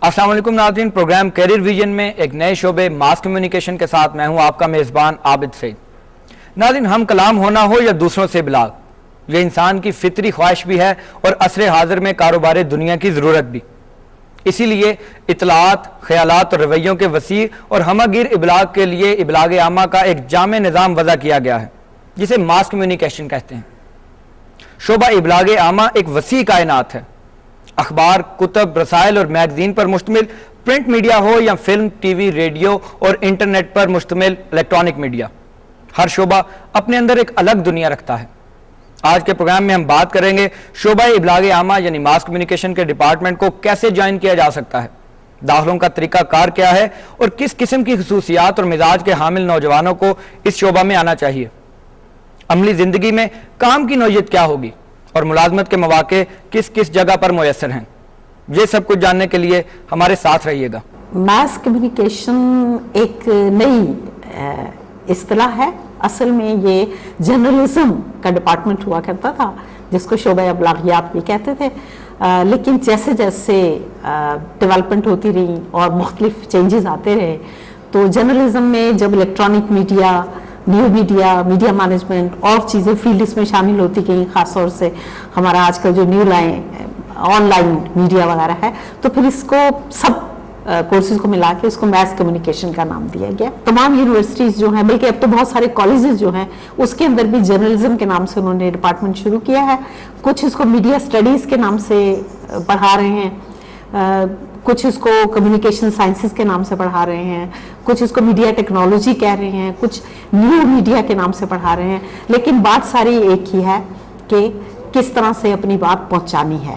السلام علیکم ناظرین، پروگرام کیریئر ویژن میں ایک نئے شعبے ماس کمیونیکیشن کے ساتھ میں ہوں آپ کا میزبان عابد سعید۔ ناظرین، ہم کلام ہونا ہو یا دوسروں سے ابلاغ، یہ انسان کی فطری خواہش بھی ہے اور عصر حاضر میں کاروبار دنیا کی ضرورت بھی۔ اسی لیے اطلاعات، خیالات اور رویوں کے وسیع اور ہمہ گیر ابلاغ کے لیے ابلاغ عامہ کا ایک جامع نظام وضع کیا گیا ہے جسے ماس کمیونیکیشن کہتے ہیں۔ شعبہ ابلاغ عامہ ایک وسیع کائنات ہے۔ اخبار، کتب، رسائل اور میگزین پر مشتمل پرنٹ میڈیا ہو یا فلم، ٹی وی، ریڈیو اور انٹرنیٹ پر مشتمل الیکٹرانک میڈیا، ہر شعبہ اپنے اندر ایک الگ دنیا رکھتا ہے۔ آج کے پروگرام میں ہم بات کریں گے شعبہ ابلاغ عامہ یعنی ماس کمیونیکیشن کے ڈپارٹمنٹ کو کیسے جوائن کیا جا سکتا ہے، داخلوں کا طریقہ کار کیا ہے اور کس قسم کی خصوصیات اور مزاج کے حامل نوجوانوں کو اس شعبہ میں آنا چاہیے، عملی زندگی میں کام کی نوعیت کیا ہوگی اور ملازمت کے مواقع کس کس جگہ پر میسر ہیں۔ یہ سب کچھ جاننے کے لیے ہمارے ساتھ رہیے گا۔ ماس کمیونیکیشن ایک نئی اصطلاح ہے۔ اصل میں یہ جرنلزم کا ڈپارٹمنٹ ہوا کرتا تھا جس کو شعبہ ابلاغیات بھی کہتے تھے، لیکن جیسے جیسے ڈیولپمنٹ ہوتی رہی اور مختلف چینجز آتے رہے تو جرنلزم میں جب electronic media, new media, media management اور چیزیں فیلڈ اس میں شامل ہوتی گئیں، خاص طور سے ہمارا آج کل جو new line on line media وغیرہ ہے، تو پھر اس کو سب کورسز کو ملا کے اس کو میس کمیونیکیشن کا نام دیا گیا۔ تمام یونیورسٹیز جو ہیں، بلکہ اب تو بہت سارے کالجز جو ہیں اس کے اندر بھی جرنلزم کے نام سے انہوں نے ڈپارٹمنٹ شروع کیا ہے۔ کچھ اس کو میڈیا اسٹڈیز کے نام سے پڑھا رہے ہیں، کچھ اس کو کمیونیکیشن سائنسز کے نام سے پڑھا رہے ہیں، کچھ اس کو میڈیا ٹیکنالوجی کہہ رہے ہیں، کچھ نیو میڈیا کے نام سے پڑھا رہے ہیں، لیکن بات ساری ایک ہی ہے کہ کس طرح سے اپنی بات پہنچانی ہے۔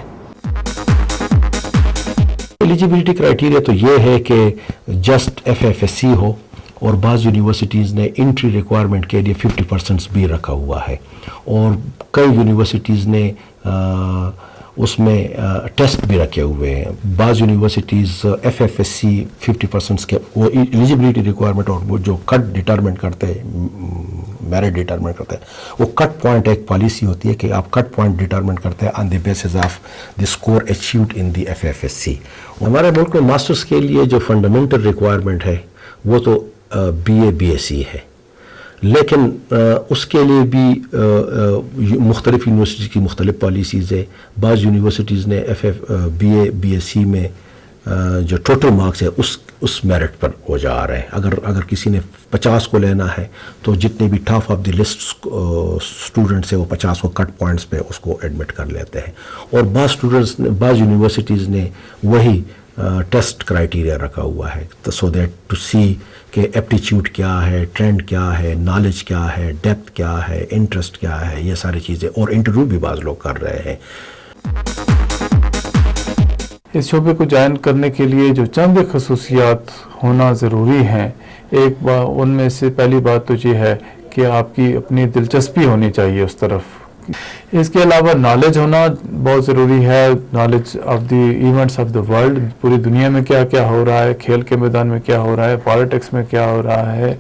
ایلیجیبلٹی کرائیٹیریا تو یہ ہے کہ جسٹ FFSC ہو، اور بعض یونیورسٹیز نے انٹری ریکوائرمنٹ کے لیے 50% بھی رکھا ہوا ہے، اور کئی یونیورسٹیز نے اس میں ٹیسٹ بھی رکھے ہوئے ہیں۔ بعض یونیورسٹیز FFSC 50% کے وہ ایلیجیبلٹی ریکوائرمنٹ اور وہ جو کٹ ڈٹرمنٹ کرتے ہیں، میرٹ ڈٹرمنٹ کرتے ہیں، وہ کٹ پوائنٹ ایک پالیسی ہوتی ہے کہ آپ کٹ پوائنٹ ڈٹرمنٹ کرتے ہیں on the basis of the score achieved in the FFSC۔ ہمارے ملک میں ماسٹرز کے لیے جو فنڈامنٹل ریکوائرمنٹ ہے وہ تو BA BSc ہے، لیکن اس کے لیے بھی مختلف یونیورسٹیز کی مختلف پالیسیز ہے۔ بعض یونیورسٹیز نے BA BSc میں جو ٹوٹل مارکس ہے اس میرٹ پر وہ جا رہے ہیں۔ اگر کسی نے 50 کو لینا ہے تو جتنے بھی top of the list students ہیں وہ 50 کو کٹ پوائنٹس پہ اس کو ایڈمٹ کر لیتے ہیں، اور بعض یونیورسٹیز نے وہی ٹیسٹ کرائیٹیریا رکھا ہوا ہے، سو دیٹ ٹو سی کہ ایپٹیچیوڈ کیا ہے، ٹرینڈ کیا ہے، نالج کیا ہے، ڈیپتھ کیا ہے، انٹرسٹ کیا ہے، یہ ساری چیزیں، اور انٹرویو بھی بعض لوگ کر رہے ہیں۔ اس شعبے کو جوائن کرنے کے لیے جو چند خصوصیات ہونا ضروری ہیں، ان میں سے پہلی بات تو یہ ہے کہ آپ کی اپنی دلچسپی ہونی چاہیے اس طرف۔ اس کے علاوہ نالج ہونا بہت ضروری ہے، knowledge of the events of the world, پوری دنیا میں کیا کیا ہو رہا ہے، کھیل کے میدان میں کیا ہو رہا ہے، پالیٹکس میں کیا ہو رہا ہے،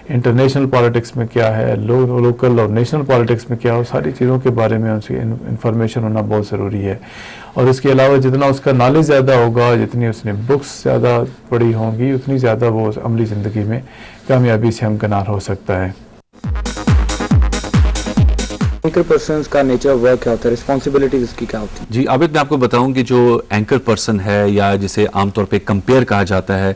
انٹرنیشنل پالیٹکس میں کیا ہے، لوکل اور نیشنل پالیٹکس میں کیا ہو، ساری چیزوں کے بارے میں اس کی انفارمیشن ہونا بہت ضروری ہے۔ اور اس کے علاوہ جتنا اس کا نالج زیادہ ہوگا، جتنی اس نے بکس زیادہ پڑھی ہوں گی، اتنی زیادہ وہ عملی زندگی میں کامیابی سے ہمکنار ہو سکتا ہے۔ اینکر پرسنز کا نیچر ورک کیا ہوتا ہے، رسپانسبلٹیز اس کی کیا ہوتی ہے؟ جی عابد، میں آپ کو بتاؤں کہ جو اینکر پرسن ہے یا جسے عام طور پہ کمپیئر کہا جاتا ہے،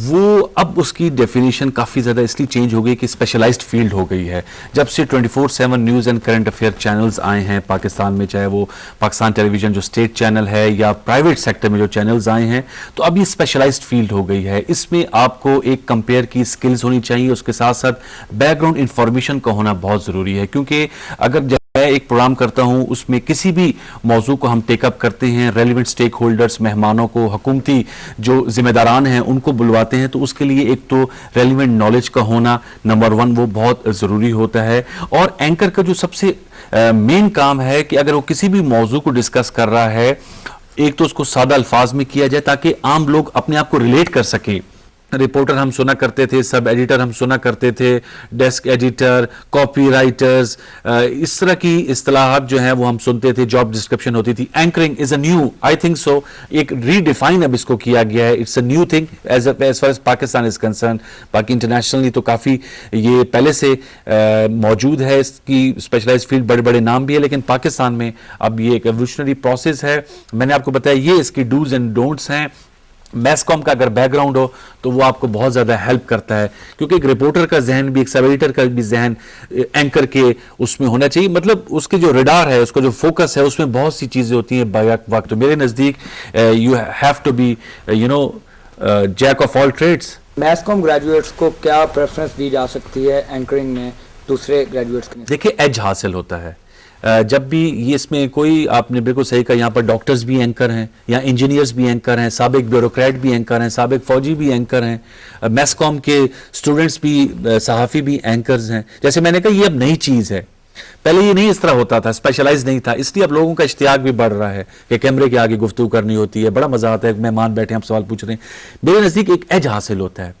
وہ اب اس کی ڈیفینیشن کافی زیادہ اس لیے چینج ہو گئی کہ اسپیشلائزڈ فیلڈ ہو گئی ہے۔ جب سے 24/7 news and current affair channels آئے ہیں پاکستان میں، چاہے وہ پاکستان ٹیلی ویژن جو اسٹیٹ چینل ہے یا پرائیویٹ سیکٹر میں جو چینلز آئے ہیں، تو اب یہ اسپیشلائزڈ فیلڈ ہو گئی ہے۔ اس میں آپ کو ایک کمپیئر کی سکلز ہونی چاہیے، اس کے ساتھ ساتھ بیک گراؤنڈ انفارمیشن کا ہونا بہت ضروری ہے، کیونکہ اگر میں ایک پروگرام کرتا ہوں اس میں کسی بھی موضوع کو ہم ٹیک اپ کرتے ہیں، ریلیونٹ سٹیک ہولڈرز، مہمانوں کو، حکومتی جو ذمہ داران ہیں ان کو بلواتے ہیں، تو اس کے لیے ایک تو ریلیونٹ نالج کا ہونا نمبر 1 وہ بہت ضروری ہوتا ہے۔ اور اینکر کا جو سب سے مین کام ہے کہ اگر وہ کسی بھی موضوع کو ڈسکس کر رہا ہے، ایک تو اس کو سادہ الفاظ میں کیا جائے تاکہ عام لوگ اپنے آپ کو ریلیٹ کر سکیں रिपोर्टर हम सुना करते थे, सब एडिटर हम सुना करते थे, डेस्क एडिटर, कॉपी राइटर्स, इस तरह की इस्तिलाहात जो हैं वो हम सुनते थे, जॉब डिस्क्रिप्शन होती थी. Anchoring is a new, I think so, एक रीडिफाइन अब इसको किया गया है. It's a new thing as far as Pakistan is concern. बाकी इंटरनेशनली तो काफ़ी ये पहले से मौजूद है, इसकी स्पेशलाइज फील्ड, बड़े बड़े नाम भी है, लेकिन पाकिस्तान में अब ये एक एवोल्यूशनरी प्रोसेस है. मैंने आपको बताया ये इसकी डूज एंड डोंट्स हैं. मैस कॉम का अगर बैकग्राउंड हो तो वो आपको बहुत ज़्यादा हेल्प करता है, क्योंकि एक रिपोर्टर का जहन भी, एक सब एडिटर का भी जहन एंकर के उसमें होना चाहिए. मतलब उसके जो रडार है, उसका जो फोकस है, उसमें बहुत सी चीज़ें होती हैं बैक वक्त. तो मेरे नज़दीक you have to be jack of all trades. Mass com graduates को क्या प्रेफरेंस दी जा सकती है एंकरिंग में दूसरे ग्रेजुएट्स के? देखिए, एज हासिल होता है जब भी ये, इसमें कोई, आपने बिल्कुल सही कहा, यहाँ पर डॉक्टर्स भी एंकर हैं, या इंजीनियर्स भी एंकर हैं, साबिक ब्यूरोक्रेट भी एंकर हैं, साबिक फौजी भी एंकर हैं, मैस कॉम के स्टूडेंट्स भी, सहाफ़ी भी एंकर्स हैं. जैसे मैंने कहा, ये अब नई चीज़ है, पहले ये नहीं इस तरह होता था, स्पेशलाइज नहीं था, इसलिए अब लोगों का इश्तियाक भी बढ़ रहा है कि कैमरे के आगे गुफ्तगू करनी होती है, बड़ा मज़ा आता है, मेहमान बैठे हैं, आप सवाल पूछ रहे हैं. मेरे नज़दीक एक एज हासिल होता है,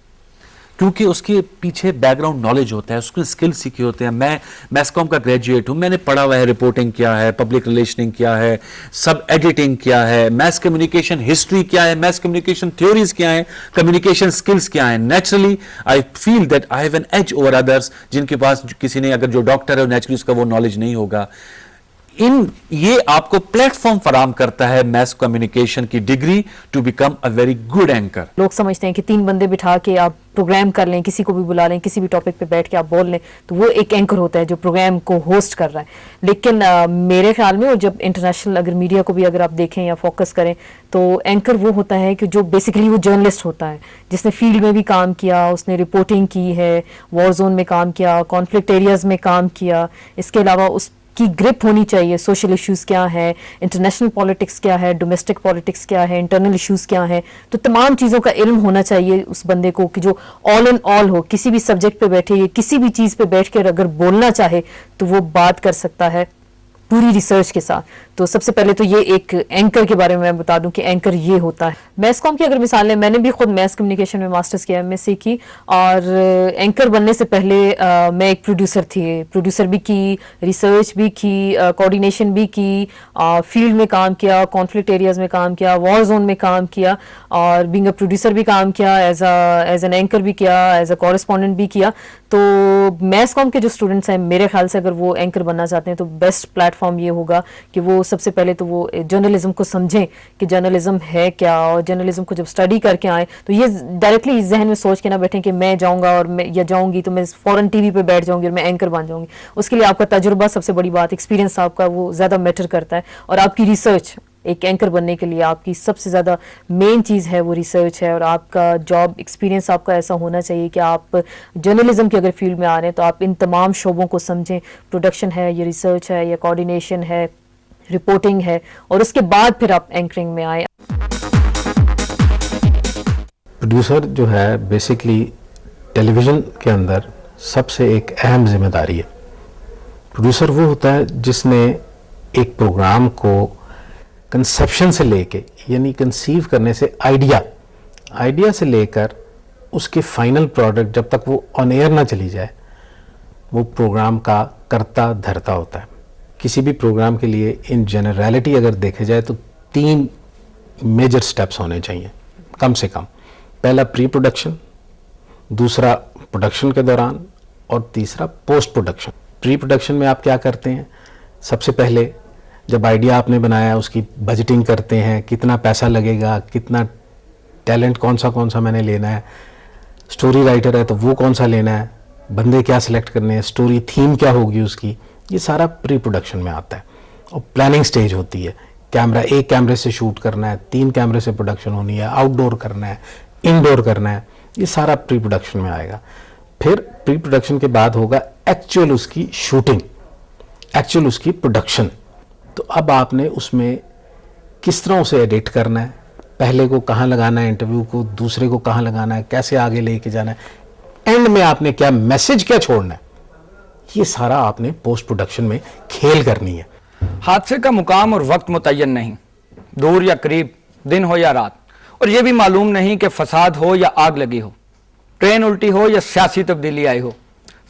क्योंकि उसके पीछे बैकग्राउंड नॉलेज होता है, उसके स्किल सीखे होते हैं. मैं मैस कॉम का ग्रेजुएट हूँ, मैंने पढ़ा हुआ है, रिपोर्टिंग क्या है, पब्लिक रिलेशनिंग क्या है, सब एडिटिंग क्या है, मैस कम्युनिकेशन हिस्ट्री क्या है, मैस कम्युनिकेशन थ्योरीज क्या है, कम्युनिकेशन स्किल्स क्या है. Naturally I feel that I have an edge over others, जिनके पास किसी ने, अगर जो डॉक्टर है, नेचुरली उसका वो नॉलेज नहीं होगा. ये आपको प्लेटफॉर्म फराम करता है, मैस कम्युनिकेशन की degree, to become a very good anchor. लोग समझते हैं कि 3 बंदे बिठा के आप प्रोग्राम कर लें, किसी को भी बुला लें, किसी भी टॉपिक पे बैठ के आप बोल लें, तो वो एक एंकर होता है जो प्रोग्राम को होस्ट कर रहा है. लेकिन मेरे ख्याल में, और जब इंटरनेशनल अगर मीडिया को भी अगर आप देखें या फोकस करें, तो एंकर वो होता है कि जो बेसिकली वो जर्नलिस्ट होता है, जिसने फील्ड में भी काम किया, उसने रिपोर्टिंग की है, वॉर जोन में काम किया, कॉन्फ्लिक्ट एरियाज में काम किया. इसके अलावा उस की ग्रिप होनी चाहिए, सोशल इश्यूज क्या है, इंटरनेशनल पॉलिटिक्स क्या है, डोमेस्टिक पॉलिटिक्स क्या है, इंटरनल इश्यूज क्या है. तो तमाम चीज़ों का इल्म होना चाहिए उस बंदे को, कि जो ऑल इन ऑल हो, किसी भी सब्जेक्ट पे बैठे या किसी भी चीज़ पे बैठ कर अगर बोलना चाहे तो वो बात कर सकता है पूरी रिसर्च के साथ. तो सबसे पहले तो ये एक एंकर के बारे में मैं बता दूं कि एंकर ये होता है. मैस कॉम की अगर मिसाल लें, मैंने भी खुद मैस कम्युनिकेशन में मास्टर्स किया, एमएससी की, और एंकर बनने से पहले मैं एक प्रोड्यूसर थी. प्रोड्यूसर भी की, रिसर्च भी की, कोऑर्डिनेशन भी की, फील्ड में काम किया, कॉन्फ्लिक्ट एरियाज में काम किया, वॉर जोन में काम किया, और बीइंग अ प्रोड्यूसर भी काम किया, एज एन एंकर भी किया, एज अ कॉरेस्पॉन्डेंट भी किया. तो मैस कॉम के जो स्टूडेंट्स हैं, मेरे ख्याल से अगर वो एंकर बनना चाहते हैं तो बेस्ट प्लेटफॉर्म ये होगा कि वो सबसे पहले तो वो जर्नलिज्म को समझें कि जर्नलिज्म है क्या, और जर्नलिज्म को जब स्टडी करके आए तो ये डायरेक्टली जहन में सोच के ना बैठें कि मैं जाऊंगा और मैं या जाऊंगी तो मैं फौरन टीवी पे बैठ जाऊंगी और मैं एंकर बन जाऊंगी. उसके लिए आपका तजुर्बा सबसे बड़ी बात, एक्सपीरियंस आपका वो ज़्यादा मैटर करता है, और आपकी रिसर्च. एक एंकर बनने के लिए आपकी सबसे ज़्यादा मेन चीज़ है वो रिसर्च है, और आपका जॉब एक्सपीरियंस आपका ऐसा होना चाहिए कि आप जर्नलिज्म की अगर फील्ड में आ रहे हैं तो आप इन तमाम शोबों को समझें. प्रोडक्शन है, ये रिसर्च है, या कोऑर्डिनेशन है, रिपोर्टिंग है, और उसके बाद फिर आप एंकरिंग में आए. प्रोड्यूसर जो है बेसिकली टेलीविज़न के अंदर सबसे एक अहम जिम्मेदारी है. प्रोड्यूसर वो होता है जिसने एक प्रोग्राम को कंसेप्शन से लेके, यानी कंसीव करने से, आइडिया से लेकर उसके फाइनल प्रोडक्ट जब तक वो ऑन एयर ना चली जाए, वो प्रोग्राम का करता धरता होता है. किसी भी प्रोग्राम के लिए इन जनरलिटी अगर देखे जाए तो 3 मेजर स्टेप्स होने चाहिए कम से कम. पहला प्री प्रोडक्शन, दूसरा प्रोडक्शन के दौरान, और तीसरा पोस्ट प्रोडक्शन. प्री प्रोडक्शन में आप क्या करते हैं? सबसे पहले जब आइडिया आपने बनाया, उसकी बजटिंग करते हैं, कितना पैसा लगेगा, कितना टैलेंट कौन सा मैंने लेना है, स्टोरी राइटर है तो वो कौन सा लेना है, बंदे क्या सिलेक्ट करने हैं, स्टोरी थीम क्या होगी उसकी, ये सारा प्री प्रोडक्शन में आता है. और प्लानिंग स्टेज होती है, एक कैमरे से शूट करना है, 3 कैमरे से प्रोडक्शन होनी है, आउटडोर करना है, इनडोर करना है, ये सारा प्री प्रोडक्शन में आएगा. फिर प्री प्रोडक्शन के बाद होगा एक्चुअल उसकी शूटिंग, एक्चुअल उसकी प्रोडक्शन. तो अब आपने उसमें किस तरह उसे एडिट करना है, पहले को कहाँ लगाना है, इंटरव्यू को दूसरे को कहाँ लगाना है, कैसे आगे लेके जाना है, एंड में आपने क्या मैसेज क्या छोड़ना है, ये सारा आपने पोस्ट प्रोडक्शन में खेल करनी है. हादसे का मुकाम और वक्त मुतय्यन नहीं, दूर या करीब, दिन हो या रात, और यह भी मालूम नहीं कि फसाद हो या आग लगी हो. ट्रेन उल्टी हो या सियासी तब्दीली आई हो,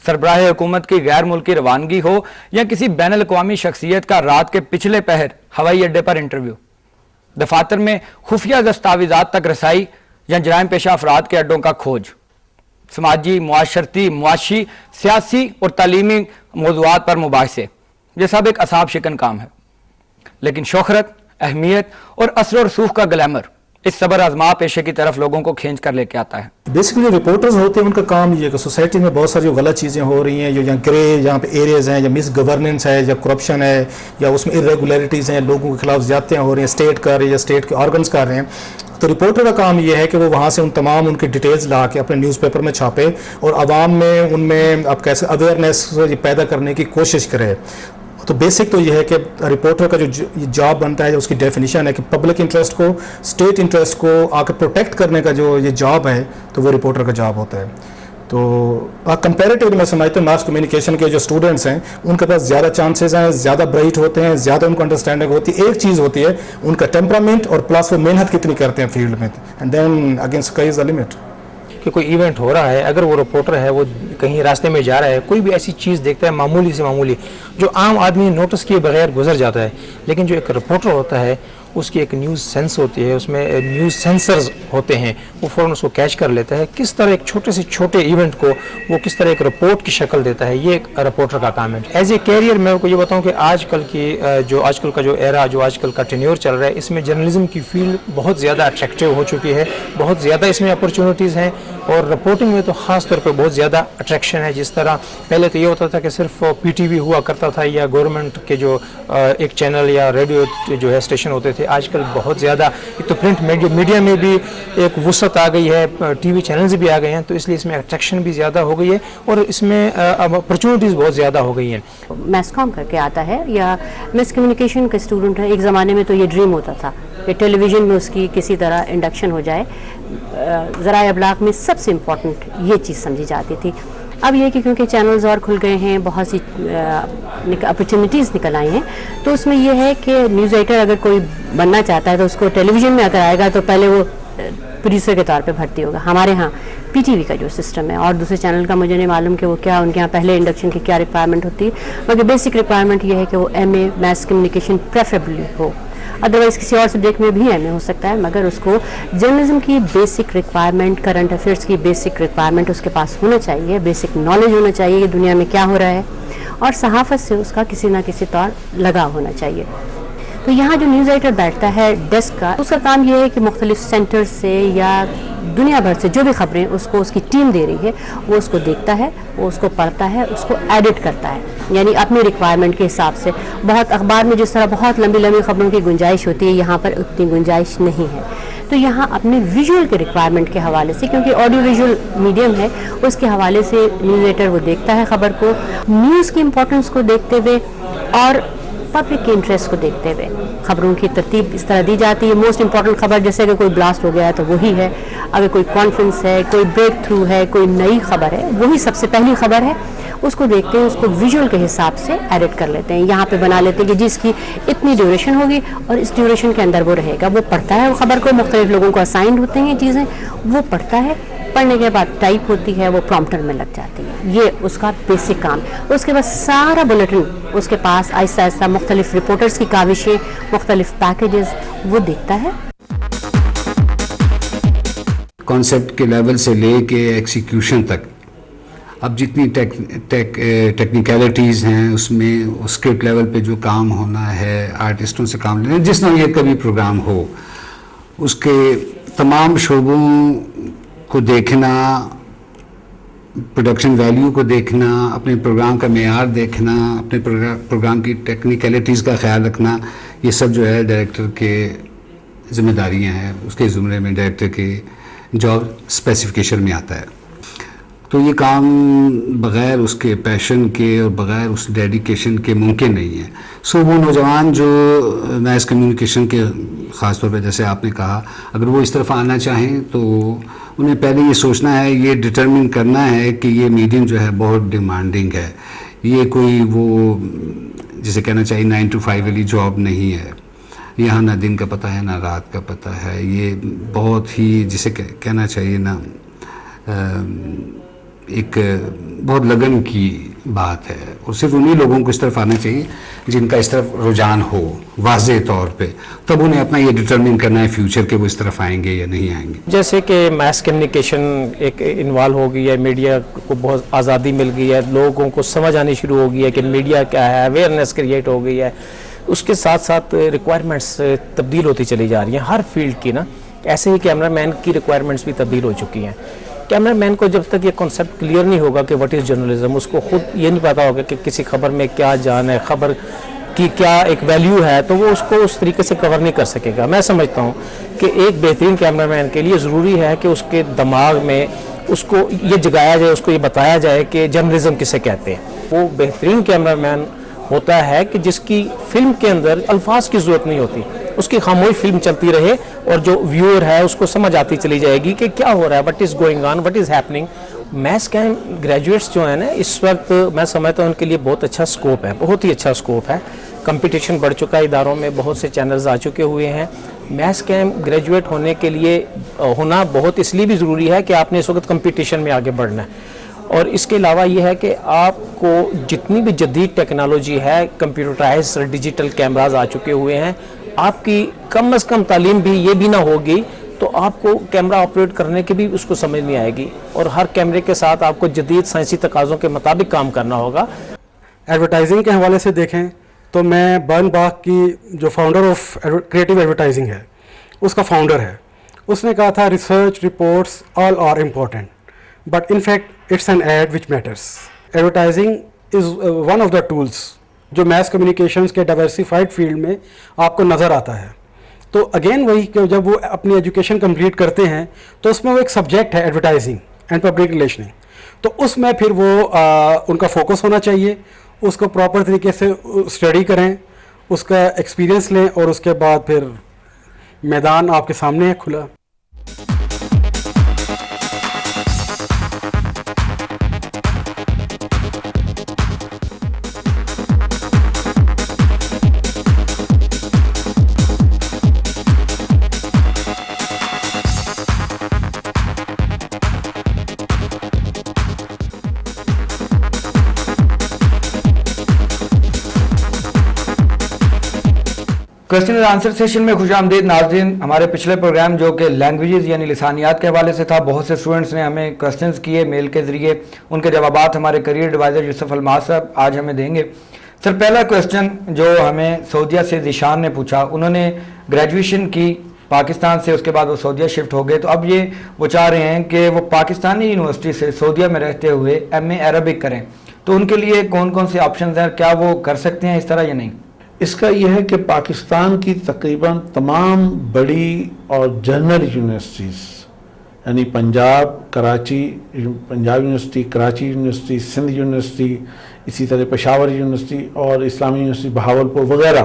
सरबराह हुकूमत की गैर मुल्की रवानगी हो या किसी बैनुल अक़वामी शख्सियत का रात के पिछले पहर हवाई अड्डे पर इंटरव्यू, दफातर में खुफिया दस्तावेज़ात तक रसाई या जराइम पेशा अफराद के अड्डों का खोज, समाजी, मुआशरती, मुआशी, सियासी और तालीमी मौज़ूआत पर मुबाहिसे, ये सब एक असाब शिकन काम है। लेकिन शोहरत, अहमियत और असर और रसूख का ग्लैमर इस सबर आजमा पेशे की तरफ लोगों को खींच कर लेके आता है। बेसिकली जो रिपोर्टर्स होते हैं उनका काम ये है कि सोसाइटी में बहुत सारी जो गलत चीज़ें हो रही हैं, जो यहाँ ग्रे यहाँ पे एरियाज़ हैं, या मिस गवर्नेंस है, या करप्शन है, या उसमें इरेगुलरिटीज़ हैं, लोगों के खिलाफ ज़्यादतियाँ हो रही हैं, स्टेट कर रही है या स्टेट के ऑर्गन्स कर रहे हैं, तो रिपोर्टर का काम ये है कि वो वहाँ से उन तमाम उनकी डिटेल्स ला के अपने न्यूज़पेपर में छापे और आवाम में उनमें आप कैसे अवेयरनेस पैदा करने की कोशिश करे। तो बेसिक तो ये है कि रिपोर्टर का जो जॉब बनता है, उसकी डेफिनेशन है कि पब्लिक इंटरेस्ट को, स्टेट इंटरेस्ट को आकर प्रोटेक्ट करने का जो ये जॉब है, तो वो रिपोर्टर का जॉब होता है। तो कंपैरेटिवली मैं समझता हूँ मास कम्युनिकेशन के जो स्टूडेंट्स हैं उनके पास ज़्यादा चांसेस हैं, ज़्यादा ब्राइट होते हैं, ज़्यादा उनको अंडरस्टैंडिंग होती है। एक चीज़ होती है उनका टेम्परामेंट और प्लस वो मेहनत कितनी करते हैं फील्ड में, and then again sky is the limit. कि कोई इवेंट हो रहा है, अगर वो रिपोर्टर है, वो कहीं रास्ते में जा रहा है, कोई भी ऐसी चीज़ देखता है मामूली से मामूली जो आम आदमी नोटिस किए बगैर गुजर जाता है, लेकिन जो एक रिपोर्टर होता है उसकी एक न्यूज़ सेंस होती है, उसमें न्यूज़ सेंसर्स होते हैं, वो फ़ौरन उसको कैच कर लेता है। किस तरह एक छोटे से छोटे इवेंट को वो किस तरह एक रिपोर्ट की शक्ल देता है, ये एक रिपोर्टर का काम है। एज ए कैरियर मैं आपको ये बताऊं कि आजकल का जो एरा, जो आजकल का टेन्योर चल रहा है, इसमें जर्नलिज्म की फील्ड बहुत ज़्यादा अट्रैक्टिव हो चुकी है, बहुत ज़्यादा इसमें अपॉर्चुनिटीज़ हैं, और रिपोर्टिंग में तो ख़ास तौर पर बहुत ज़्यादा अट्रैक्शन है। जिस तरह पहले तो ये होता था कि सिर्फ PTV हुआ करता था या गवर्नमेंट के जो एक चैनल या रेडियो जो है स्टेशन होते थे, आजकल बहुत ज़्यादा एक तो प्रिंट मीडिया में भी एक वसअत आ गई है, TV चैनल्स भी आ गए हैं, तो इसलिए इसमें अट्रैक्शन भी ज़्यादा हो गई है और इसमें अब अपॉर्चुनिटीज़ बहुत ज़्यादा हो गई हैं। मैस कॉम करके आता है या मैस कम्युनिकेशन का स्टूडेंट है, एक ज़माने में तो ये ड्रीम होता था कि टेलीविज़न में उसकी किसी तरह इंडक्शन हो जाए। ज़राए अबलाग में सबसे इम्पॉर्टेंट ये चीज़ समझी जाती थी। अब ये कि क्योंकि चैनल्स और खुल गए हैं, बहुत सी अपॉर्चुनिटीज़ निकल आई हैं, तो उसमें यह है कि न्यूज़ राइटर अगर कोई बनना चाहता है तो उसको टेलीविज़न में अगर आएगा तो पहले वो प्रोड्यूसर के तौर पे भर्ती होगा। हमारे यहाँ PTV का जो सिस्टम है, और दूसरे चैनल का मुझे नहीं मालूम कि वो क्या उनके यहाँ पहले इंडक्शन की क्या रिक्वायरमेंट होती है, मगर बेसिक रिक्वायरमेंट ये है कि वो MA मैस कम्युनिकेशन प्रेफरेबली हो, अदरवाइज़ किसी और सब्जेक्ट में भी MA हो सकता है, मगर उसको जर्नलिज्म की बेसिक रिक्वायरमेंट, करंट अफेयर्स की बेसिक रिक्वायरमेंट उसके पास होना चाहिए, बेसिक नॉलेज होना चाहिए कि दुनिया में क्या हो रहा है, और सहाफ़त से उसका किसी ना किसी तौर लगाव होना चाहिए। तो यहाँ जो न्यूज़ राइटर बैठता है डेस्क का, उसका काम ये है कि मुख्तलिफ सेंटर से या दुनिया भर से जो भी खबरें उसको उसकी टीम दे रही है, वो उसको देखता है, वो उसको पढ़ता है, उसको एडिट करता है, यानी अपनी रिक्वायरमेंट के हिसाब से। बहुत अखबार में जिस तरह बहुत लंबी लंबी खबरों की गुंजाइश होती है, यहाँ पर उतनी गुंजाइश नहीं है। तो यहाँ अपने विजुअल के रिक्वायरमेंट के हवाले से, क्योंकि ऑडियो विजुअल मीडियम है, उसके हवाले से न्यूज़ राइटर वो देखता है खबर को, न्यूज़ की इम्पोर्टेंस को देखते हुए और पब्लिक के इंटरेस्ट को देखते हुए खबरों की तरतीब इस तरह दी जाती है। मोस्ट इंपॉर्टेंट खबर जैसे कि कोई ब्लास्ट हो गया है तो वही है, अगर कोई कॉन्फ्रेंस है, कोई ब्रेक थ्रू है, कोई नई खबर है, वही सबसे पहली खबर है, उसको देखते हैं, उसको विजुअल के हिसाब से एडिट कर लेते हैं, यहाँ पे बना लेते हैं कि जिसकी इतनी ड्यूरेशन होगी और इस ड्यूरेशन के अंदर वो रहेगा। वो पढ़ता है वो खबर को, मुख्तलिफ लोगों को असाइंड होते हैं चीज़ें, वो पढ़ता है, पढ़ने के बाद टाइप होती है, वो प्रॉम्प्टर में लग जाती है, ये उसका बेसिक काम। उसके बाद सारा बुलेटिन उसके पास आहिस्ता आहिस्ता मुख्तलिफ रिपोर्टर्स की काविशें, मुख्तलिफ पैकेजेस वो देखता है। कॉन्सेप्ट के लेवल से ले के एक्सिक्यूशन तक अब जितनी टेक्निकलिटीज़ हैं उसमें स्क्रिप्ट लेवल पे जो काम होना है, आर्टिस्टों से काम लेना, जिस नौइयत का भी प्रोग्राम हो, उसके तमाम शोबों को देखना, प्रोडक्शन वैल्यू को देखना, अपने प्रोग्राम का मेयार देखना, अपने प्रोग्राम की टेक्निकलिटीज़ का ख्याल रखना, ये सब जो है डायरेक्टर के ज़िम्मेदारियां हैं। उसके ज़ुमरे में डायरेक्टर के जॉब स्पेसिफिकेशन में आता है। तो ये काम बग़ैर उसके पैशन के और बग़ैर उस डेडिकेशन के मुमकिन नहीं है। सो वो नौजवान जो मैस कम्युनिकेशन के ख़ास तौर पे जैसे आपने कहा, अगर वो इस तरफ आना चाहें तो उन्हें पहले ये सोचना है, ये डिटरमिन करना है कि ये मीडियम जो है बहुत डिमांडिंग है, ये कोई वो जिसे कहना चाहिए 9 to 5 वाली जॉब नहीं है। यहाँ ना दिन का पता है ना रात का पता है, ये बहुत ही जिसे कहना चाहिए ना ایک بہت لگن کی بات ہے، اور صرف انہی لوگوں کو اس طرف آنا چاہیے جن کا اس طرف رجحان ہو واضح طور پہ، تب انہیں اپنا یہ ڈٹرمن کرنا ہے فیوچر کہ وہ اس طرف آئیں گے یا نہیں آئیں گے. جیسے کہ میس کمیونیکیشن ایک انوالو ہو گئی ہے، میڈیا کو بہت آزادی مل گئی ہے، لوگوں کو سمجھ آنی شروع ہو گئی ہے کہ میڈیا کیا ہے، اویئرنیس کریٹ ہو گئی ہے. اس کے ساتھ ساتھ ریکوائرمنٹس تبدیل ہوتی چلی جا رہی ہیں ہر فیلڈ کی نا. ایسے ہی کیمرہ مین کی ریکوائرمنٹس بھی تبدیل ہو چکی ہیں. کیمرہ مین کو جب تک یہ کانسیپٹ کلیئر نہیں ہوگا کہ واٹ از جرنلزم، اس کو خود یہ نہیں پتا ہوگا کہ کسی خبر میں کیا جان ہے، خبر کی کیا ایک ویلیو ہے، تو وہ اس کو اس طریقے سے کور نہیں کر سکے گا. میں سمجھتا ہوں کہ ایک بہترین کیمرہ مین کے لیے ضروری ہے کہ اس کے دماغ میں اس کو یہ جگایا جائے، اس کو یہ بتایا جائے کہ جرنلزم کسے کہتے ہیں. وہ بہترین کیمرہ مین ہوتا ہے کہ جس کی فلم کے اندر الفاظ کی ضرورت نہیں ہوتی، اس کی خاموش فلم چلتی رہے اور جو ویور ہے اس کو سمجھ آتی چلی جائے گی کہ کیا ہو رہا ہے، what is going on, what is happening. Mass came graduates جو ہیں نا اس وقت میں سمجھتا ہوں ان کے لیے بہت اچھا سکوپ ہے، بہت ہی اچھا سکوپ ہے. کمپٹیشن بڑھ چکا ہے، اداروں میں بہت سے چینلز آ چکے ہوئے ہیں. میس کیم گریجویٹ ہونے کے لیے ہونا بہت اس لیے بھی ضروری ہے کہ آپ نے اس وقت کمپٹیشن میں آگے بڑھنا ہے. اور اس کے علاوہ یہ ہے کہ آپ کو جتنی بھی جدید ٹیکنالوجی ہے، کمپیوٹرائز ڈیجیٹل کیمراز آ چکے ہوئے ہیں، آپ کی کم از کم تعلیم بھی یہ بھی نہ ہوگی تو آپ کو کیمرہ آپریٹ کرنے کی بھی اس کو سمجھ نہیں آئے گی، اور ہر کیمرے کے ساتھ آپ کو جدید سائنسی تقاضوں کے مطابق کام کرنا ہوگا. ایڈورٹائزنگ کے حوالے سے دیکھیں تو میں برن باغ کی جو فاؤنڈر آف کریٹو ایڈورٹائزنگ ہے اس کا فاؤنڈر ہے. اس نے کہا تھا research reports all are important but in fact it's an ad which matters. Advertising is one of the tools جو میس کمیونیکیشنز کے ڈائیورسیفائڈ فیلڈ میں آپ کو نظر آتا ہے. تو اگین وہی کہ جب وہ اپنی ایجوکیشن کمپلیٹ کرتے ہیں تو اس میں وہ ایک سبجیکٹ ہے ایڈورٹائزنگ اینڈ پبلک ریلیشننگ، تو اس میں پھر وہ ان کا فوکس ہونا چاہیے. اس کو پراپر طریقے سے اسٹڈی کریں، اس کا ایکسپیرینس لیں، اور اس کے بعد پھر میدان آپ کے سامنے ہے کھلا. کوشچن اور آنسر سیشن میں خوش آمدید ناظرین. ہمارے پچھلے پروگرام جو کہ لینگویجز یعنی لسانیات کے حوالے سے تھا، بہت سے اسٹوڈنٹس نے ہمیں کوشچنز کیے میل کے ذریعے، ان کے جوابات ہمارے کریئر ایڈوائزر یوسف الماس صاحب آج ہمیں دیں گے. سر پہلا کوشچن جو ہمیں سعودیہ سے ذیشان نے پوچھا، انہوں نے گریجویشن کی پاکستان سے، اس کے بعد وہ سعودیہ شفٹ ہو گئے، تو اب یہ وہ چاہ رہے ہیں کہ وہ پاکستانی یونیورسٹی سے سعودیہ میں رہتے ہوئے ایم اے عربک کریں، تو ان کے لیے کون کون سے آپشنز ہیں، کیا وہ کر سکتے ہیں اس طرح یا نہیں؟ اس کا یہ ہے کہ پاکستان کی تقریباً تمام بڑی اور جنرل یونیورسٹیز یعنی Punjab university, Karachi university, Sindh university, اسی طرح پشاور یونیورسٹی اور اسلامی یونیورسٹی بہاولپور وغیرہ،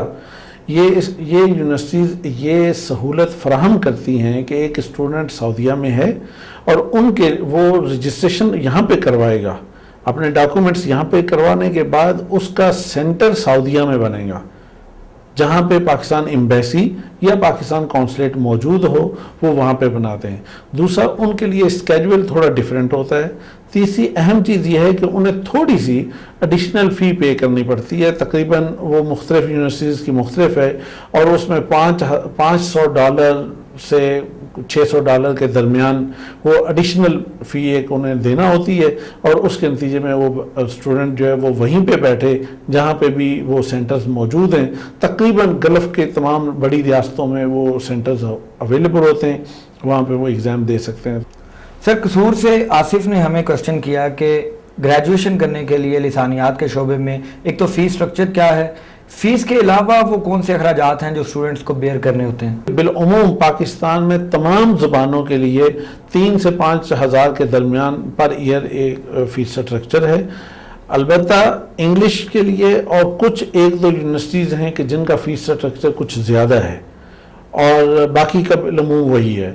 یہ یونیورسٹیز یہ سہولت فراہم کرتی ہیں کہ ایک اسٹوڈنٹ سعودیہ میں ہے اور ان کے وہ رجسٹریشن یہاں پہ کروائے گا، اپنے ڈاکومنٹس یہاں پہ کروانے کے بعد اس کا سینٹر سعودیہ میں بنے گا، جہاں پہ پاکستان ایمبیسی یا پاکستان کونسلیٹ موجود ہو وہ وہاں پہ بناتے ہیں. دوسرا ان کے لیے اسکیجول تھوڑا ڈیفرنٹ ہوتا ہے. تیسری اہم چیز یہ ہے کہ انہیں تھوڑی سی ایڈیشنل فی پے کرنی پڑتی ہے، تقریباً وہ مختلف یونیورسٹیز کی مختلف ہے، اور اس میں $500 سے $600 کے درمیان وہ ایڈیشنل فی ایک انہیں دینا ہوتی ہے، اور اس کے نتیجے میں وہ اسٹوڈنٹ جو ہے وہ وہیں پہ بیٹھے جہاں پہ بھی وہ سینٹرز موجود ہیں. تقریباً گلف کے تمام بڑی ریاستوں میں وہ سینٹرز اویلیبل ہوتے ہیں، وہاں پہ وہ ایگزام دے سکتے ہیں. سر قصور سے آصف نے ہمیں کوشچن کیا کہ گریجویشن کرنے کے لیے لسانیات کے شعبے میں ایک تو فیس سٹرکچر کیا ہے، فیس کے علاوہ وہ کون سے اخراجات ہیں جو اسٹوڈنٹس کو بیئر کرنے ہوتے ہیں؟ بالعموم پاکستان میں تمام زبانوں کے لیے 3 سے 5 ہزار کے درمیان پر ایئر ایک فیس سٹرکچر ہے. البتہ انگلش کے لیے اور کچھ 1-2 یونیورسٹیز ہیں کہ جن کا فیس سٹرکچر کچھ زیادہ ہے، اور باقی کا بالعموم وہی ہے.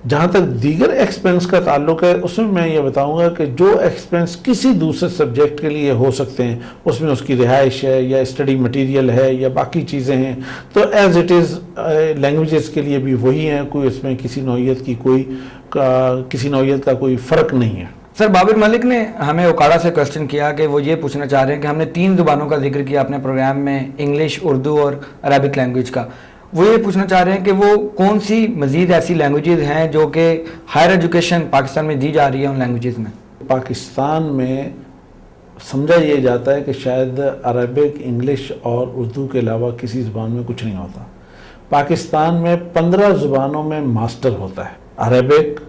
जहाँ तक दीगर एक्सपेंस का ताल्लुक है, उसमें मैं ये बताऊंगा कि जो एक्सपेंस किसी दूसरे सब्जेक्ट के लिए हो सकते हैं, उसमें उसकी रिहाइश है या स्टडी मटेरियल है या बाकी चीज़ें हैं, तो एज़ इट इज़ लैंग्वेजेस के लिए भी वही हैं, कोई इसमें किसी नौइयत का कोई फ़र्क नहीं है। सर, बाबिर मलिक ने हमें ओकाड़ा से क्वेश्चन किया कि वो ये पूछना चाह रहे हैं कि हमने 3 ज़ुबानों का जिक्र किया अपने प्रोग्राम में, इंग्लिश, उर्दू और अरबिक लैंग्वेज का। वो ये पूछना चाह रहे हैं कि वो कौन सी मज़ीद ऐसी लैंग्वेजेस हैं जो कि हायर एजुकेशन पाकिस्तान में दी जा रही है उन लैंग्वेजेस में। पाकिस्तान में समझा ये जाता है कि शायद अरबिक, इंग्लिश और उर्दू के अलावा किसी ज़ुबान में कुछ नहीं होता। पाकिस्तान में 15 ज़ुबानों में मास्टर होता है, Arabic,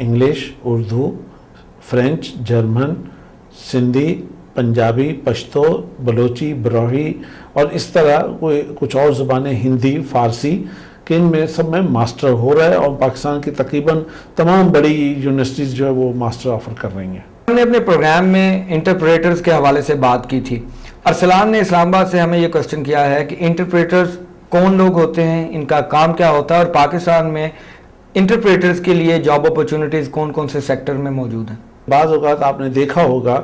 English, Urdu, French, German, Sindhi, Punjabi, Pashto, Balochi, Barohi और इस तरह कोई कुछ और ज़ुबानें, हिंदी, फ़ारसी, कि इनमें सब में मास्टर हो रहा है और पाकिस्तान की तकरीबन तमाम बड़ी यूनिवर्सिटीज़ जो है वो मास्टर ऑफ़र कर रही हैं। हमने अपने प्रोग्राम में इंटरप्रेटर्स के हवाले से बात की थी। अरसलान ने इस्लामाबाद से हमें ये क्वेश्चन किया है कि इंटरप्रेटर्स कौन लोग होते हैं, इनका काम क्या होता है और पाकिस्तान में इंटरप्रेटर्स के लिए जॉब अपॉर्चुनिटीज़ कौन कौन से सेक्टर में मौजूद हैं। बाज़ औक़ात आपने देखा होगा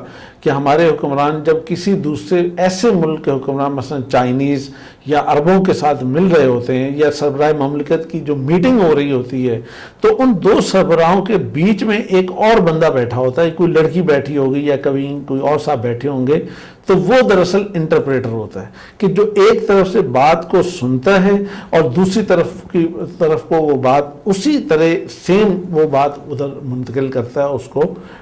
कि हमारे हुक्मरान जब किसी दूसरे ऐसे मुल्क के हुक्मरान मसलन चाइनीज़ या अरबों के साथ मिल रहे होते हैं या सरबराह ममलिकत की जो मीटिंग हो रही होती है, तो उन 2 सरबराहों के बीच में एक और बंदा बैठा होता है, कोई लड़की बैठी होगी या कभी कोई और साहब बैठे होंगे, तो वो दरअसल इंटरप्रेटर होता है कि जो एक तरफ से बात को सुनता है और दूसरी तरफ को वो बात उसी तरह सेम वो बात उधर मुंतकिल करता है, उसको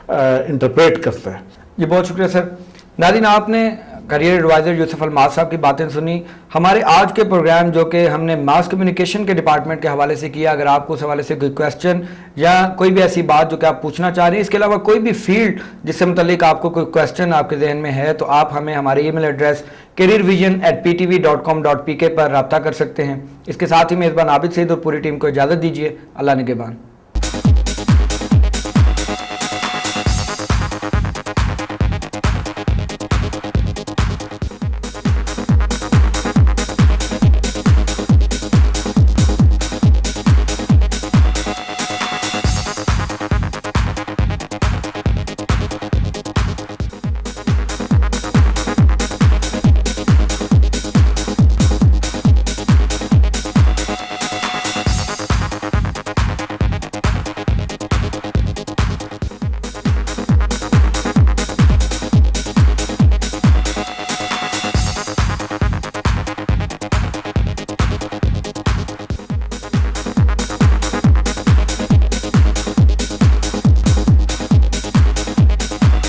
इंटरप्रेट करता है। जी, बहुत शुक्रिया सर। नाज़रीन, आपने करियर एडवाइज़र यूसुफ अलमाज साहब की बातें सुनी। हमारे आज के प्रोग्राम जो कि हमने मास कम्युनिकेशन के डिपार्टमेंट के हवाले से किया, अगर आपको उस हवाले से कोई क्वेश्चन या कोई भी ऐसी बात जो कि आप पूछना चाह रहे हैं, इसके अलावा कोई भी फील्ड जिससे मुतल्लिक आपको कोई क्वेश्चन आपके जहन में है, तो आप हमें हमारे ईमेल एड्रेस careervision@ptv.com.pk पर रब्ता कर सकते हैं। इसके साथ ही मेज़बान आबिद सईद और पूरी टीम को इजाज़त दीजिए। अल्लाह निगहबान।